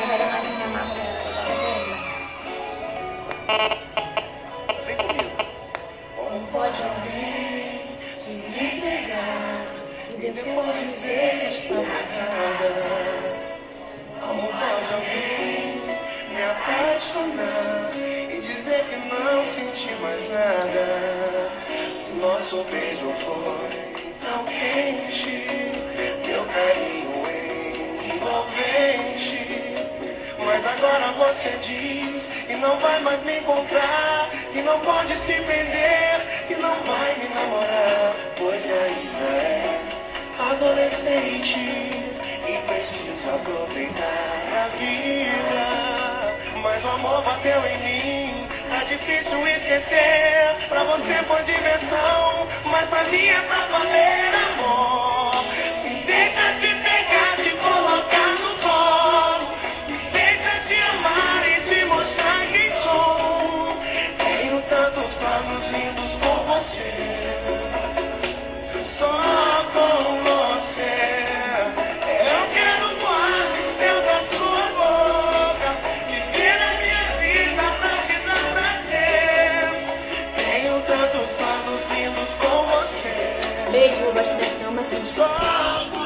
era mais minha marca. Vem comigo. Como pode alguém se entregar e depois dizer que está errada? Como pode alguém me apaixonar e dizer que não senti mais nada? Nosso beijo foi tão quente, teu carinho envolvente. Mas agora você diz que não vai mais me encontrar, que não pode se prender, que não vai me namorar, pois ainda é adolescente e precisa aproveitar a vida. Mas o amor bateu em mim, tá difícil esquecer. Pra você foi diversão, mas pra mim é pra valer, amor. Me deixa te pegar, te colocar no colo, me deixa te amar e te mostrar quem sou. Tenho tantos planos lindos com você, só com você. Eu quero o ar e céu da sua boca, viver a minha vida pra te dar prazer. Tenho tantos planos lindos com você, Beijo, eu gosto dessa, ama assim. só com